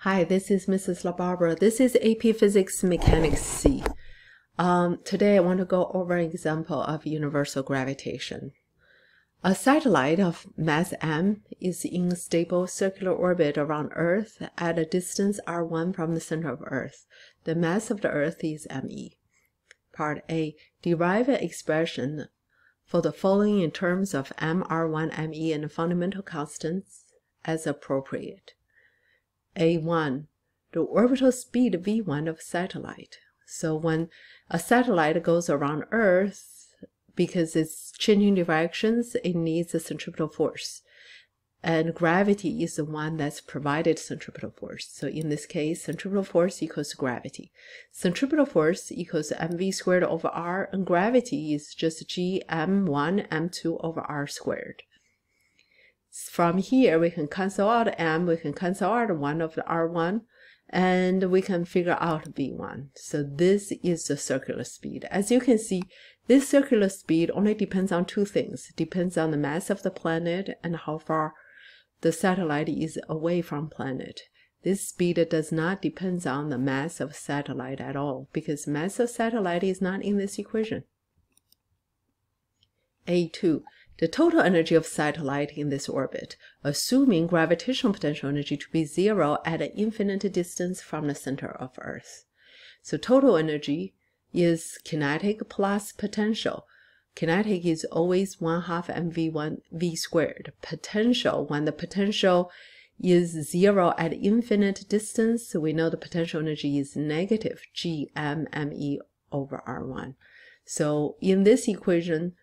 Hi, this is Mrs. LaBarbara. This is AP Physics Mechanics C. Today I want to go over an example of universal gravitation. A satellite of mass m is in a stable circular orbit around Earth at a distance r1 from the center of Earth. The mass of the Earth is me. Part A. Derive an expression for the following in terms of m, r1, me, and fundamental constants as appropriate. A1, the orbital speed v1 of satellite. So when a satellite goes around Earth, because it's changing directions, it needs a centripetal force. And gravity is the one that's provided centripetal force. So in this case, centripetal force equals gravity. Centripetal force equals mv squared over r, and gravity is just g m1 m2 over r squared. From here, we can cancel out m, we can cancel out 1 of the r1, and we can figure out v1. So this is the circular speed. As you can see, this circular speed only depends on two things. It depends on the mass of the planet and how far the satellite is away from planet. This speed does not depend on the mass of satellite at all, because mass of satellite is not in this equation. A2. The total energy of satellite in this orbit, assuming gravitational potential energy to be 0 at an infinite distance from the center of Earth. So total energy is kinetic plus potential. Kinetic is always 1/2 mv1 v squared. Potential, when the potential is 0 at infinite distance, we know the potential energy is negative g m me over r1. So in this equation,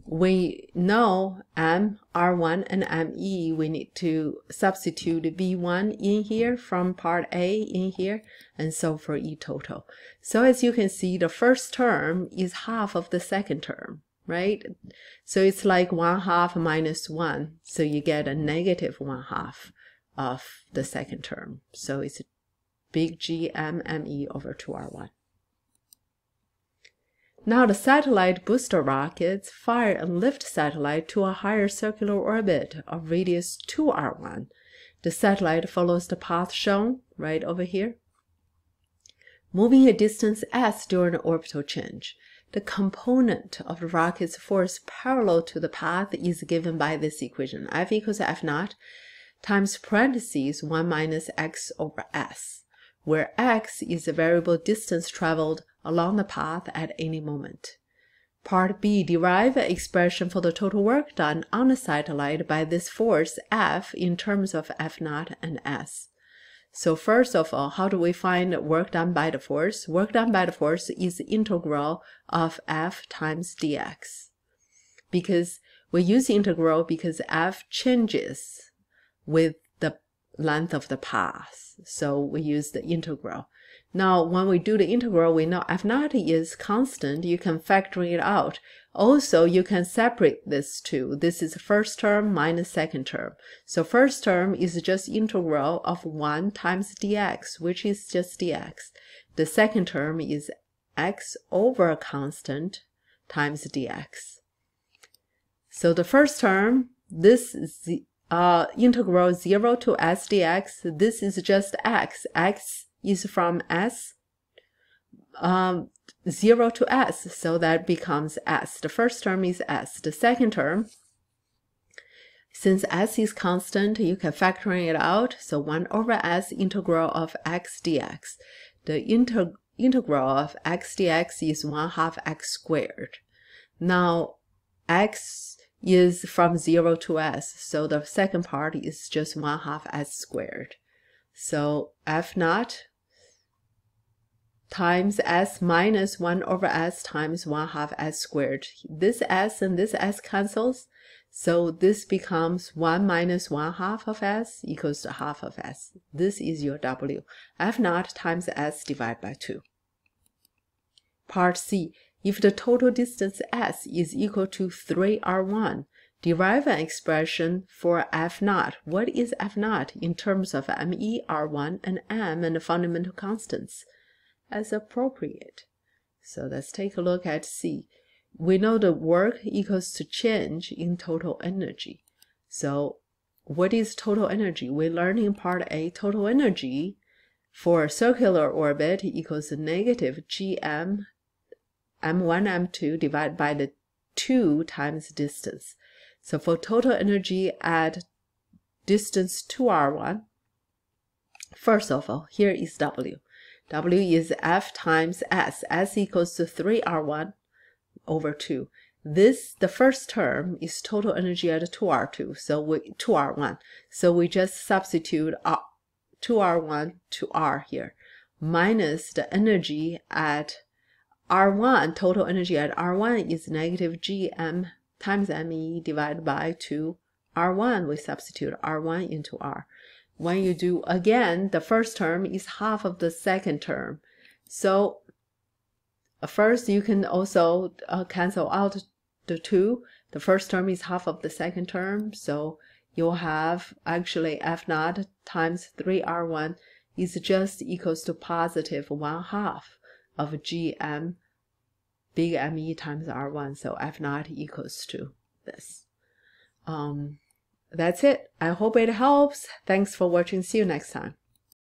we know m, r1, and me. We need to substitute v1 in here from part A in here, and so for E total. So as you can see, the first term is half of the second term, right? So it's like 1/2 minus 1. So you get a negative 1/2 of the second term. So it's big G m me over 2r1. Now the satellite booster rockets fire and lift satellite to a higher circular orbit of radius 2r1. The satellite follows the path shown right over here, moving a distance s during the orbital change. The component of the rocket's force parallel to the path is given by this equation, F equals F0 times parentheses 1 minus x over s, where x is the variable distance traveled along the path at any moment. Part B, derive an expression for the total work done on the satellite by this force F in terms of F0 and S. So first of all, how do we find work done by the force? Work done by the force is the integral of F times dx. Because we use integral because F changes with the length of the path. So we use the integral. Now, when we do the integral, we know F0 is constant. You can factor it out. Also, you can separate this two. This is first term minus second term. So first term is just integral of 1 times dx, which is just dx. The second term is x over a constant times dx. So the first term, this is the integral 0 to s dx. This is just x. X is from s 0 to s, so that becomes s. The first term is s. The second term, since s is constant, you can factor it out. So 1 over s integral of x dx. The integral of x dx is 1/2 x squared. Now x is from 0 to s, so the second part is just 1/2 s squared. So F0 times s minus 1 over s times 1/2 s squared. This s and this s cancels, so this becomes 1 minus 1/2 of s equals to half of s. This is your W. F0 times s divided by 2. Part C. If the total distance s is equal to 3r1, derive an expression for F0. What is F0 in terms of me, r1, and m, and the fundamental constants as appropriate? So let's take a look at C. We know the work equals to change in total energy. So what is total energy? We learned in part A, total energy For a circular orbit equals negative gm m1, m2 divided by the 2 times distance. So for total energy at distance 2r1, first of all, here is W. W is F times S. S equals to 3r1 over 2. The first term is total energy at 2r2, so 2r1. So we just substitute 2r1 to r here, minus the energy at r1. Total energy at r1 is negative gm times me divided by 2 r1. We substitute r1 into r. When you do again, the first term is half of the second term. So first you can also cancel out the 2. The first term is half of the second term. So you'll have actually F naught times 3r1 is just equals to positive 1/2 of gm big ME times r1. So F naught equals to this. That's it. I hope it helps. Thanks for watching. See you next time.